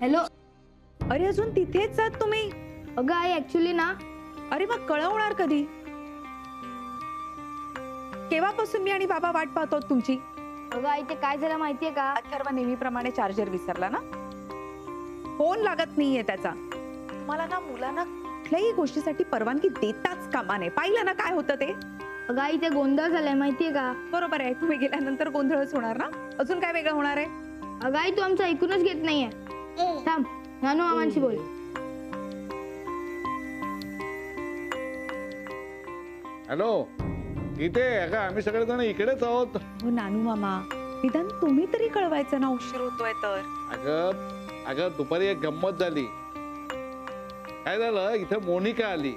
Hello. अरे अजून तिथेच जात तुम्ही? अगं आई ऍक्च्युली ना. अरे मग कळवणार कधी? केव्हापासून मी आणि बाबा वाट पाहतो तुमची? अगं आई ते काय झालं माहितीये का? अथर्व नेहमीप्रमाणे चार्जर विसरला ना, फोन लागत नाहीये त्याचा. मला ना मुलांना कुठल्याही गोष्टीसाठी परवानगी देताच कामा नये. पाहिलं ना काय होतं ते. अगं आई ते गोंधळ झालाय माहितीये का? बरोबर आहे, तुम्ही गेल्यानंतर गोंधळच होणार ना. अजून काय वेगळं होणार आहे? अगं आई तू आमचं ऐकूनच घेत नाहीये. थांब नानू मामांशी बोल. हॅलो, इथे का आम्ही सगळेजण इकडेच आहोत. हो नानू मामा, निदान तुम्ही तरी कळवायचं ना, उशीर होतोय तर. अगं दुपारी एक गंमत झाली. काय झालं, इथे मोनिका आली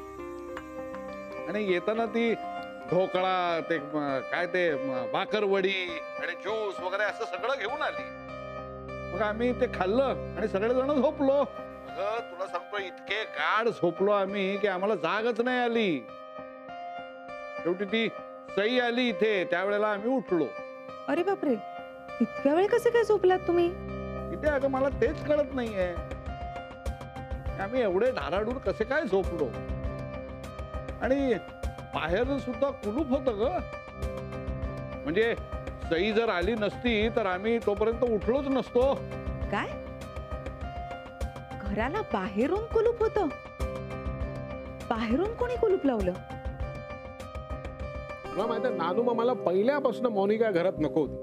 आणि येताना ती ढोकळा ते काय ते भाकरवडी आणि ज्यूस वगैरे असं सगळं घेऊन आली. मग आम्ही ते खाल्लं आणि सगळेजण झोपलो. अगं तुला सांगतो, इतके गाढ झोपलो आम्ही की आम्हाला जागच नाही आली. शेवटी ती सई आली इथे, त्यावेळेला आम्ही उठलो. अरे बापरे, इतक्या वेळ कसे काय झोपलात तुम्ही? इथे अगं मला तेच कळत नाहीये, आम्ही एवढे ढाराडूर कसे काय झोपलो. आणि बाहेर सुद्धा कुलूप होतं ग. म्हणजे सई जर आली नसती तर आम्ही तोपर्यंत उठलोच नसतो. काय? घराला बाहेरून कुलूप होतं? बाहेरून कोणी कुलूप लावलं? तुला माहिती आहे, नानू मामाला पहिल्यापासून मोनिका घरात नको होती.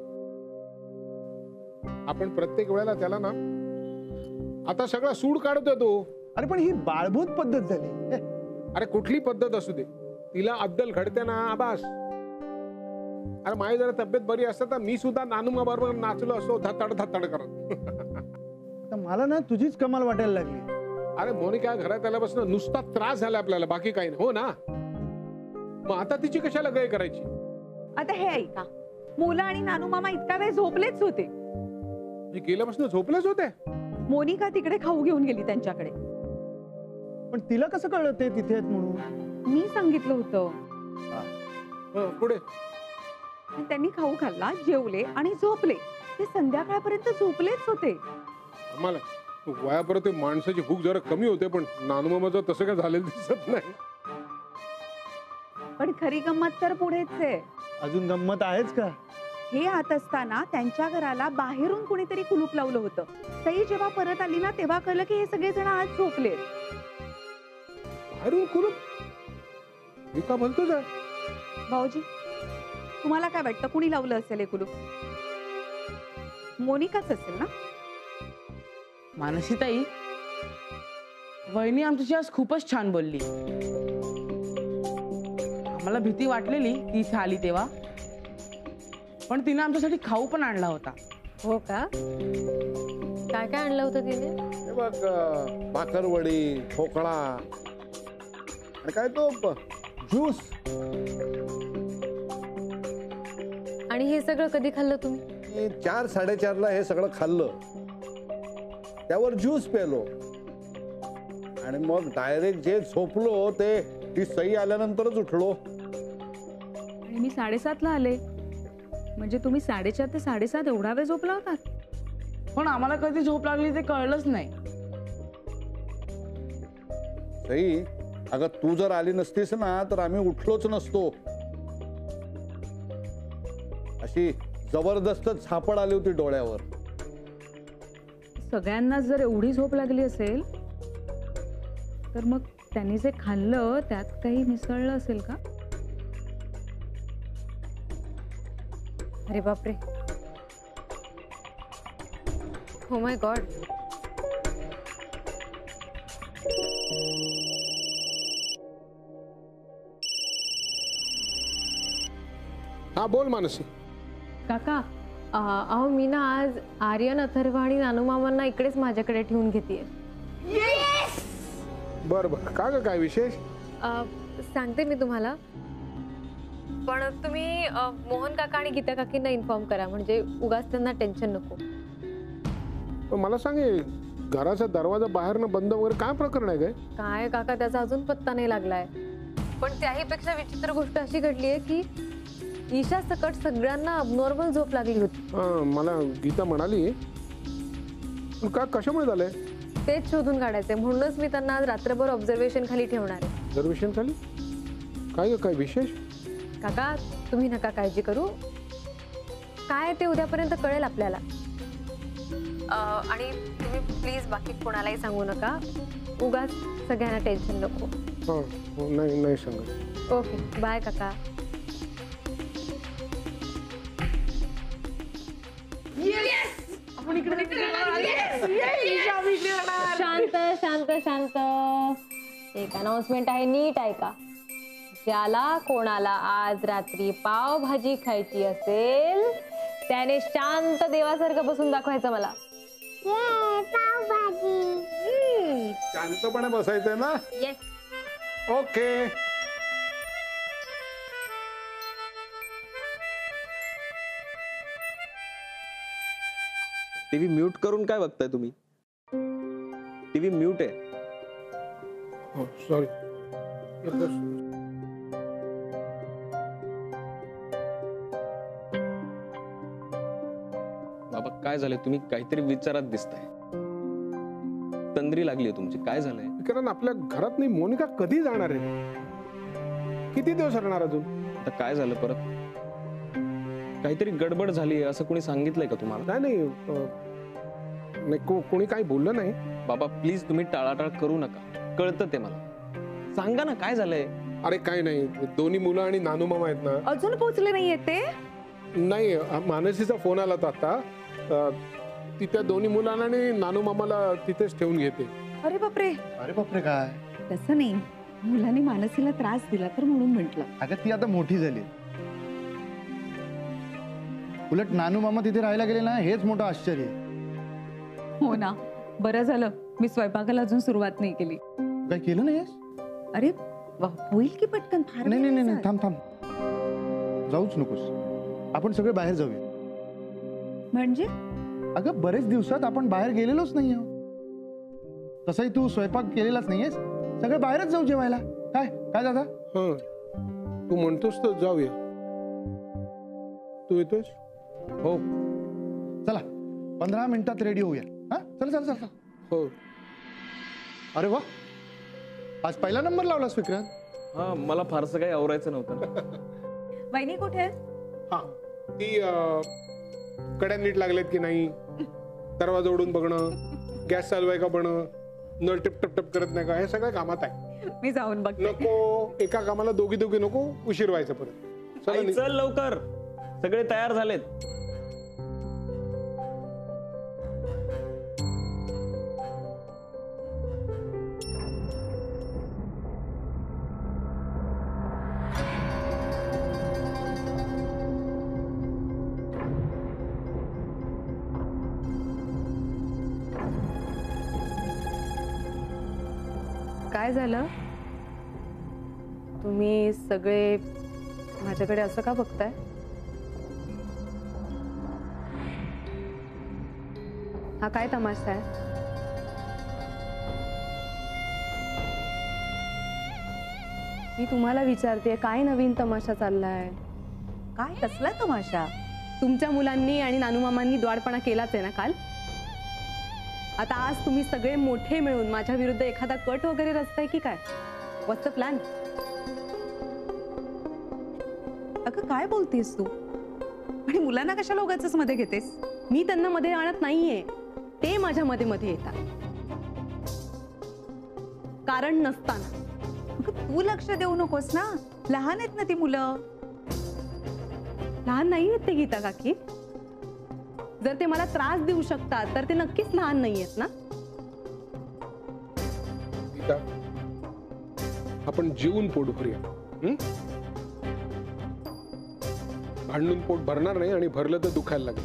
आपण प्रत्येक वेळेला त्याला ना आता सगळा सूड काढतोय तो. अरे पण ही बाळभूत पद्धत झाली. अरे कुठली पद्धत असू दे, तिला अद्दल घडते ना आबास. अरे माझी जरा तब्येत बरी असते तर मी सुद्धा नानू मामा बरोबर नाचलो असतो धताड धताड करत. तर मला ना तुझीच कमाल वाटायला लागली. अरे मोनिका घरात आल्यापासून नुसता त्रास झाला आपल्याला, बाकी काही नाही. हो ना, मग आता तिची कशाला गय करायची? आता हे ऐका, मुलं आणि नानू मामा इतका वेळ झोपलेच होते. गेल्यापासून झोपलेच होते. मोनिका तिकडे खाऊ घेऊन गेली त्यांच्याकडे. पण तिला कसं कळलं ते तिथे आहेत म्हणून? मी सांगितलं होतं. पुढे त्यांनी खाऊ खाल्ला, जेवले आणि झोपले. ते संध्याकाळपर्यंत झोपलेच होते. मला वयापर्यंत ते माणसाची भूक जरा कमी होते, पण नानू मामाचं तसं काय झालेलं दिसत नाही. पण खरी गंमत तर पुढेच आहे. अजून गंमत आहेच का? हे आत असताना त्यांच्या घराला बाहेरून कुणीतरी कुलूप लावलं होतं. सई जेव्हा परत आली ना, तेव्हा कळलं की हे सगळे जण आज झोपले. बाहेरून कुलूप? मी का म्हणतोच आहे. भाऊजी, तुम्हाला काय वाटतं, कुणी लावलं असेल हे कुलूप? मोनिकाच असेल ना? मानसीताई, वहिनी आमच्याशी आज खूपच छान बोलली. आम्हाला भीती वाटलेली ती इथे आली तेव्हा, पण तिने आमच्यासाठी खाऊ पण आणला होता. हो का? काय काय आणलं होतं तिने? हे बघ, भाकरवडी, ढोकळा आणि काय तो ज्यूस. आणि हे सगळं कधी खाल्लं तुम्ही? 4-4:30ला हे सगळं खाल्लं, त्यावर ज्यूस प्यालो आणि मग डायरेक्ट जे झोपलो ते ती सई आल्यानंतरच उठलो. आणि मी 7:30ला आले. म्हणजे तुम्ही 4:30 ते 7:30 एवढा वेळ झोपला होता? पण आम्हाला कधी झोप लागली ते कळलंच नाही. सई, अगं तू जर आली नसतीस ना तर आम्ही उठलोच नसतो. अशी जबरदस्त झापड आली होती डोळ्यावर. सगळ्यांना जर एवढी झोप लागली असेल तर मग त्यांनी जे खाल्लं त्यात काही मिसळलं असेल का? अरे बापरे, हो माय गॉड. हा बोल मानसी. काका, अहो मी ना आज आर्यन, अथर्व आणि नानू मामांना इकडेच माझ्याकडे ठेवून घेतेय. बर बर, का ग, काय विशेष? सांगते मी तुम्हाला, पण तुम्ही मोहन काका आणि गीता काकींना इन्फॉर्म करा, म्हणजे उगाच त्यांना टेन्शन नको. मला सांग, घराचा दरवाजा बाहेरनं बंद वगैरे काय प्रकरण आहे? काय काका, त्याचा अजून पत्ता नाही लागलाय. पण त्याहीपेक्षा विचित्र गोष्ट अशी घडली आहे की ईशा सकट सगळ्यांना अबनॉर्मल झोप लागली होती. मला गीता म्हणाली. का, कशामुळे झालंय? तेच शोधून काढायचे, म्हणूनच मी त्यांना आज रात्रभर ऑब्झर्वेशन खाली ठेवणार आहे. रिझर्वेशन खाली काय काय विशेष? काका तुम्ही नका काळजी करू, काय ते उद्यापर्यंत कळेल आपल्याला. आणि तुम्ही प्लीज बाकी कोणालाही सांगू नका, उगाच सगळ्यांना टेन्शन नको. हां नाही नाही सांगत. ओके बाय काका. शांत शांत शांत. एक अनाउन्समेंट आहे, नीट ऐका. ज्याला कोणाला आज रात्री पावभाजी खायची असेल त्याने शांत देवासारखं बसून दाखवायचं मला. शांतपणे बसायचंय ना? येस. ओके. टीव्ही म्यूट करून काय बघताय तुम्ही? टीव्ही म्यूट आहे. सॉरी. बाबा काय झालंय? तुम्ही काहीतरी विचारात दिसताय. तंद्री लागली तुमची. काय झालंय? कारण आपल्या घरात नाही मोनिका कधी जाणार आहे? किती दिवस राहणार अजून? आता काय झालं परत? काहीतरी गडबड झाली असं कोणी सांगितलंय का तुम्हाला? नाही नाही कोणी काही बोललं नाही. बाबा प्लीज तुम्ही टाळाटाळ करू नका. कळतं ते मला. सांगा ना काय झालंय? अरे काय नाही, दोन्ही मुलं आणि नानू मामा आहेत ना. अजून पोहोचले नाहीये ते? नाही, मानसीचा फोन आला होता आता. ती त्या दोन्ही मुलांना आणि नानू मामाला तिथेच ठेवून घेते. अरे बापरे. अरे बापरे काय? तसं नाही, मुलांनी मानसीला त्रास दिला तर म्हणून म्हटलं. अगं ती आता मोठी झाली. उलट नानू मामा तिथे राहायला गेले ना, हेच मोठं आश्चर्य आहे. हो ना, बरं झालं मी स्वयंपाकाला अजून सुरुवात नाही केली. काय केलं नाहीस? अरे होईल की पटकन. फार नाही नाही वेळ नाही झाला. थांब थांब, जाऊच नकोस. आपण सगळे बाहेर जाऊया. म्हणजे अगं बरेच दिवसात आपण बाहेर गेलेलोच नाही आहोत. तसंही तू स्वयंपाक केलेलाच नाहीयेस. सगळे बाहेरच जाऊ जेवायला. काय काय दादा? हा, तू म्हणतोस तर जाऊया. तू येतोस? हो चला 15 मिनिटात रेडी होऊया. हा चल चल चल. हो. अरे वा, आज पहिला नंबर लावलास विक्रांत. हा, मला फारसं काही आवरायचं नव्हतं. वहिनी कुठे आहेत? हा, ती कड्या नीट लागल्यात की नाही, दरवाजा उडून बघणं, गॅस चालू आहे का बघणं, नळ टिप टप टप करत नाही का, हे सगळं कामात आहे. मी जाऊन बघ. नको एका कामाला दोघी दोघी नको, उशीर व्हायचा परत. चला आई, चल लवकर. सगळे तयार झालेत. काय झालं? तुम्ही सगळे माझ्याकडे असं का बघताय? हा काय तमाशा आहे? मी तुम्हाला विचारते, काय नवीन तमाशा चाललाय? काय कसला तमाशा? तुमच्या मुलांनी आणि नानूमामांनी द्वाडपणा केलाच आहे ना काल. आता आज तुम्ही सगळे मोठे मिळून माझ्या विरुद्ध एखादा कट वगैरे रचताय की काय? व्हॉट्स द प्लॅन? अगं काय बोलतेस तू? आणि मुलांना कशाला उगाचच मध्ये घेतेस? मी त्यांना मध्ये आणत नाहीये, ते माझ्या मध्ये मध्ये येतात कारण नसताना. तू लक्ष देऊ नकोस ना, लहान आहेत ना ती मुलं. लहान नाही आहेत ते गीता काकी. जर ते मला त्रास देऊ शकतात तर ते नक्कीच लहान नाही आहेत ना. गीता, आपण जीवन पोट भरूया. भांडून पोट भरणार नाही, आणि भरलं तर दुखायला लागेल.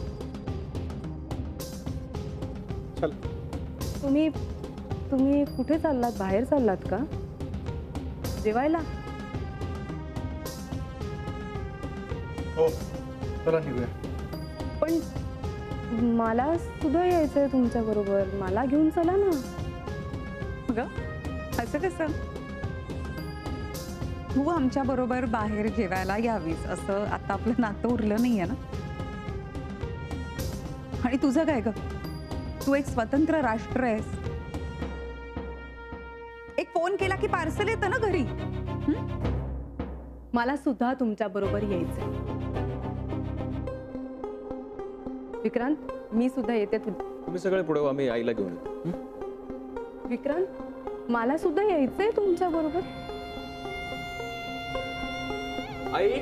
चल. तुम्ही कुठे चाललात? बाहेर चाललात का जेवायला? हो चला निघूया. पण मला सुद्धा यायचंय तुमच्या बरोबर. मला घेऊन चला ना. असं कसं? तू आमच्या बरोबर बाहेर जेवायला यावीस असं आता आपलं नातं उरलं नाहीये ना. आणि तुझं काय ग? तू एक स्वतंत्र राष्ट्र आहेस, फोन केला की पार्सल येतं ना घरी. मला सुद्धा तुमच्या बरोबर यायचंय. विक्रांत, मी सुद्धा येते. तुम्ही सगळे पुढे व्हा, आम्ही आईला घेऊन येतो. विक्रांत, मला सुद्धा यायचंय तुमच्या बरोबर. आई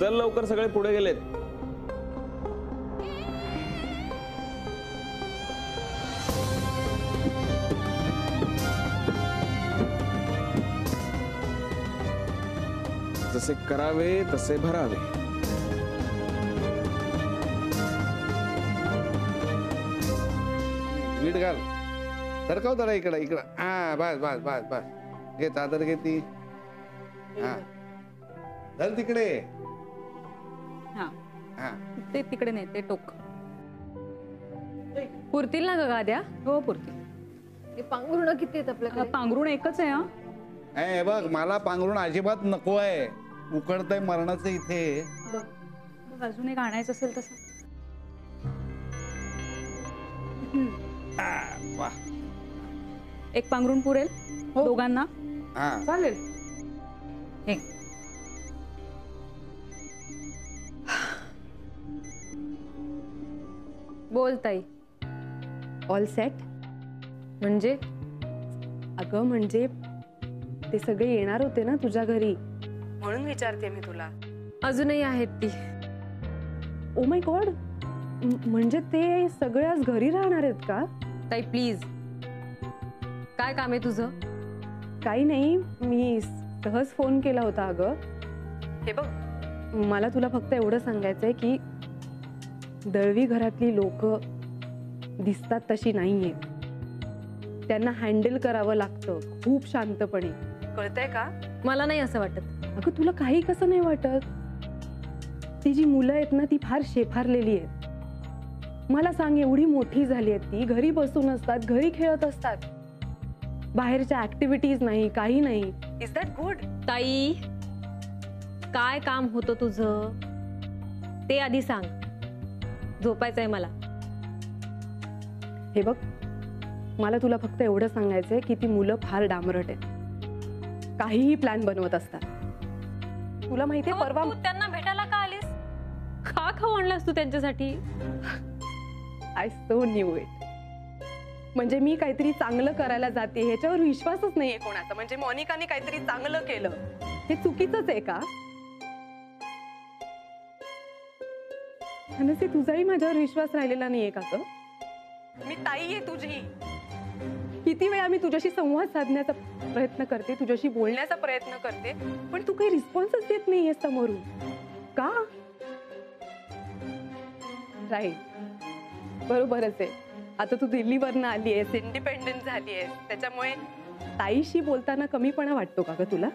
चल लवकर, सगळे पुढे गेलेत. जसे करावे तसे भरावे. वीट घाल, सरकाव जरा इकडं इकडं. हा बस बस बस बस. घे चादर, घे ती. हा चल तिकडे. हा हा ते तिकडे नाही, ते टोक पुरतील ना ग गाद्या? हो पुरतील. पांघरुण किती आहेत आपल्याकडे? पांघरुण एकच आहे. हे बघ, मला पांघरुण अजिबात नको आहे. उकडतंय मरणाचं इथे. अजून एक आणायचं असेल तसं. वा. एक पांघरुण पुरेल दोघांना? हा चालेल. बोल ताई. All set? म्हणजे अगं म्हणजे ते सगळे येणार होते ना तुझ्या घरी, म्हणून विचारते मी तुला. अजूनही आहेत ती. ओ माय गॉड, म्हणजे ते सगळे आज घरी राहणार आहेत का? ताई प्लीज, काय काम आहे तुझं? काही नाही, मी सहज फोन केला होता. अगं हे बघ, मला तुला फक्त एवढं सांगायचंय की दळवी घरातली लोक दिसतात तशी नाहीये. त्यांना हँडल करावं लागतं खूप शांतपणे, कळतंय का? मला नाही असं वाटत. अगं तुला काही कसं नाही वाटत? ती जी मुलं आहेत ना, ती फार शेफारलेली आहेत. मला सांग, एवढी मोठी झाली आहेत ती, घरी बसून असतात, घरी खेळत असतात, बाहेरच्या ऍक्टिव्हिटीज नाही, काही नाही. Is that good? ताई, काय काम होतं तुझं ते आधी सांग. झोपायचंय मला. हे बघ, मला तुला फक्त एवढं सांगायचंय की ती मुलं फार डामरट आहेत, काहीही प्लॅन बनवत असतात. तुला माहितीये परवा तू त्यांना भेटायला का आलीस? का खाऊ आणलास तू त्यांच्यासाठी? I so knew it. म्हणजे मी काहीतरी चांगलं करायला जाते ह्याच्यावर विश्वासच नाहीये कोणाचा. म्हणजे मोनिकाने काहीतरी चांगलं केलं हे चुकीचंच आहे का? धनश्री, तुझाही माझ्यावर विश्वास राहिलेला नाहीये का ग? मी ताई आहे तुझी. किती वेळा मी तुझ्याशी संवाद साधण्याचा प्रयत्न करते, तुझ्याशी बोलण्याचा प्रयत्न करते, पण तू काही रिस्पॉन्सच देत नाहीये समोरून. का? राईट, बरोबरच आहे. आता तू दिल्लीवरनं आली आहेस, इंडिपेंडेंट झाली आहेस, त्याच्यामुळे ताईशी बोलताना कमीपणा वाटतो का ग तुला?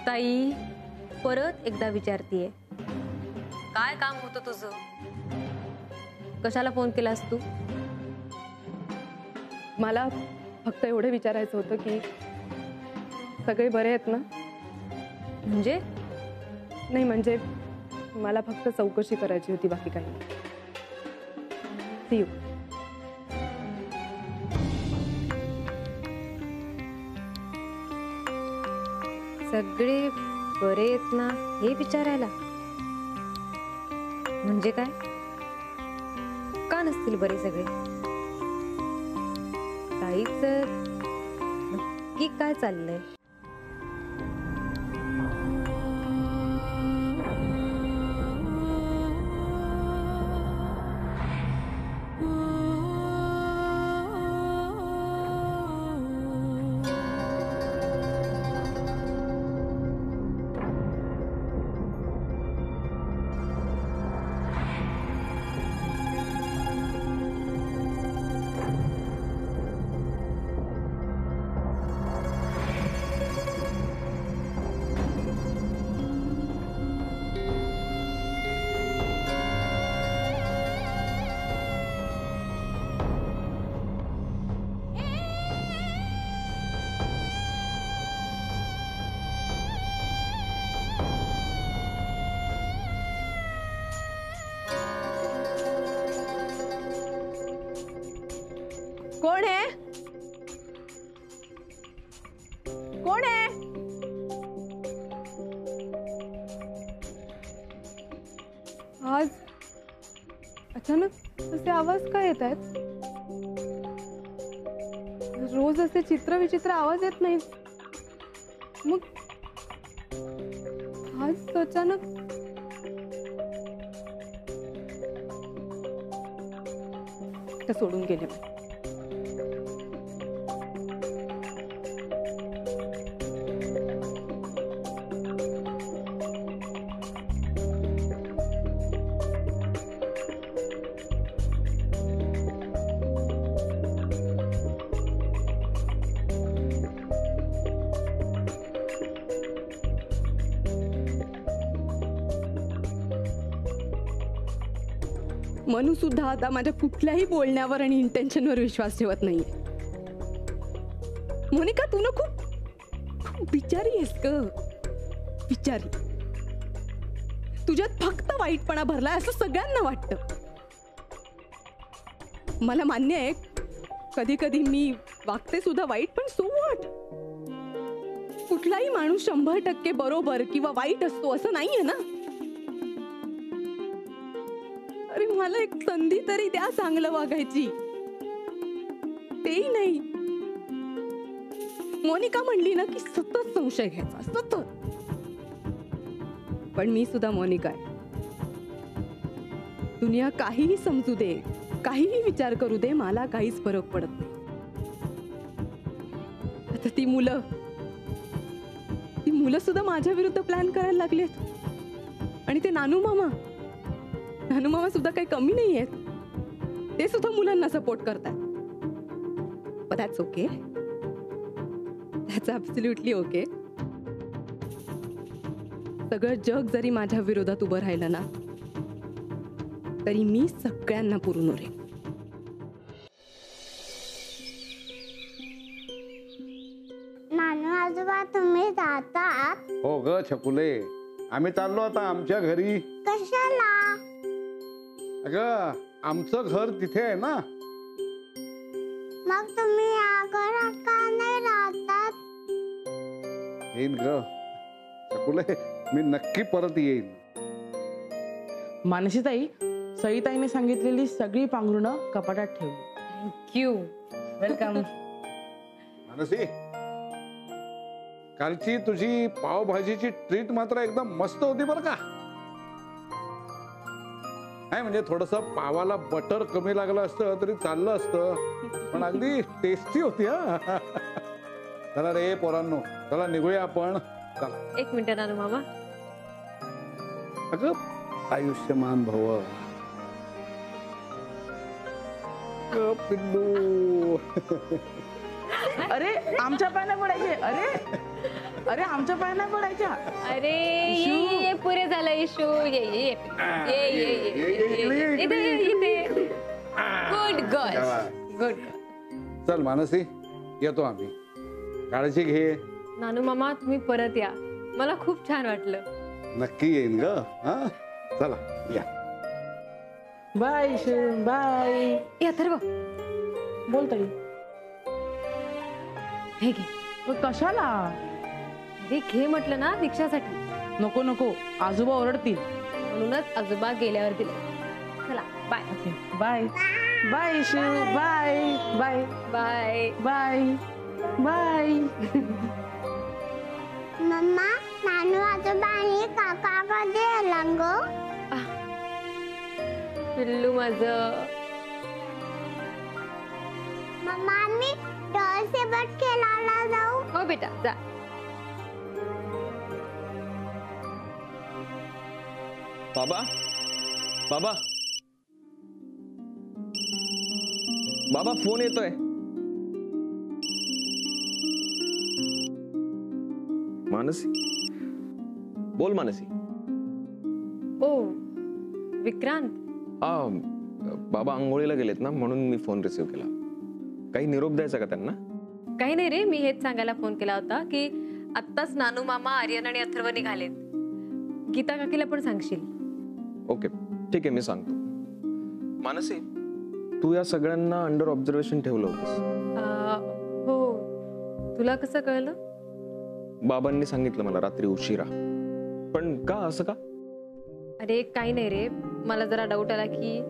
ताई, परत एकदा विचारतीये, काय काम होतं तुझं? कशाला फोन केलास तू? मला फक्त एवढं विचारायचं होतं की सगळे बरे आहेत ना? म्हणजे? नाही म्हणजे मला फक्त चौकशी करायची होती, बाकी काही नाही. See you. सगळे बरे आहेत ना हे विचारायला? म्हणजे काय? का नसतील बरे सगळे? ताईचं नक्की काय चाललंय? कोण आहे? अचानक असे आवाज काय येत आहेत? रोज असे चित्र विचित्र आवाज येत नाही, मग आज अचानक सोडून गेले. मनू सुद्धा आता माझ्या कुठल्याही बोलण्यावर आणि इंटेन्शनवर विश्वास ठेवत नाहीये. मोनिका, तू ना खूप बिचारी आहेस ग, बिचारी. तुझ्यात फक्त वाईटपणा भरलाय असं सगळ्यांना वाटतं. मला मान्य आहे कधी कधी मी वागते सुद्धा वाईट, पण सो व्हॉट? कुठलाही माणूस 100% बरोबर किंवा वाईट असतो असं नाहीये ना. अरे मला एक संधी तरी द्या चांगलं वागायची, तेही नाही. मोनिका म्हणली ना की सतत संशय घ्यायचा, सतत. पण मी सुद्धा मोनिका आहे. दुनिया काहीही समजू दे, काहीही विचार करू दे, मला काहीच फरक पडत नाही. आता ती मुलं सुद्धा माझ्या विरुद्ध प्लॅन करायला लागलेत. आणि ते नानू मामा सुद्धा काही कमी नाही आहेत. ते सुद्धा मुलांना सपोर्ट करतात. But that's okay. That's absolutely okay. सगळं जग जरी माझ्या विरोधात उभं राहिलं ना, तरी मी सगळ्यांना पुरून उरेन. नानू आजोबा, तुम्ही जातात? हो ग छकुले, आम्ही चाललो आता आमच्या घरी. कशाला? अगं, आमचं घर तिथे आहे ना. मग तुम्ही या घरात का नाही राहतात? येईन ग छकुले, मी नक्की परत येईन. मानसीताई, सईताईने सांगितलेली सगळी पांघरुणं कपाटात ठेवली. थँक्यू. वेलकम. मानसी, कालची तुझी पावभाजीची ट्रीट मात्र एकदम मस्त होती बरं का. नाही म्हणजे थोडस पावाला बटर कमी लागलं असतं तरी चाललं असतं, पण अगदी टेस्टी होती. हा चला रे पोरांनो, चला निघूया आपण. चला. एक मिनिट नानू मामा. अगं, आयुष्यमान भव पिल्लू. अरे आमच्या पायाने पडायचे. अरे आमच्या पायाने पडायच्या. अरे ये पुरे झालं इशू. ये इथे. Good girl, good. चल मानसी, येतो आम्ही. काळजी घे. नानू मामा, तुम्ही परत या. मला खूप छान वाटलं. नक्की येईन ग. हा चला या. Bye bye. या अथर्व, बोल ताई. हे घे. कशाला? अरे घे म्हटलं ना, दीक्षासाठी. नको नको, आजोबा ओरडतील. म्हणूनच आजोबा गेल्यावर दिले. चला bye. Bye bye Ishu. Bye bye bye bye bye. मम्मा, नानू आजोबा आणि काका कधी येणार ग? पिल्लू माझं. मम्मा, आम्ही डॉलसोबत खेळायला जाऊ? हो बेटा, जा. बाबा बाबा बाबा, फोन येतोय. मानसी, बोल मानसी. ओ विक्रांत. बाबा आंघोळीला गेलेत ना, म्हणून मी फोन रिसीव्ह केला. काही निरोप द्यायचा का त्यांना? काही नाही रे, मी हेच सांगायला फोन केला होता की आत्ताच नानू मामा, आर्यन आणि अथर्व निघालेत. गीता काकीला पण सांगशील. ओके ठीक आहे, मी सांगतो. मानसी, तू या सगळ्यांना अंडर ऑब्झर्वेशन ठेवलं होतंस. हो, तुला कसं कळलं? बाबांनी सांगितलं मला रात्री उशिरा. पण का, असं का? अरे काही नाही रे, मला जरा डाऊट आला की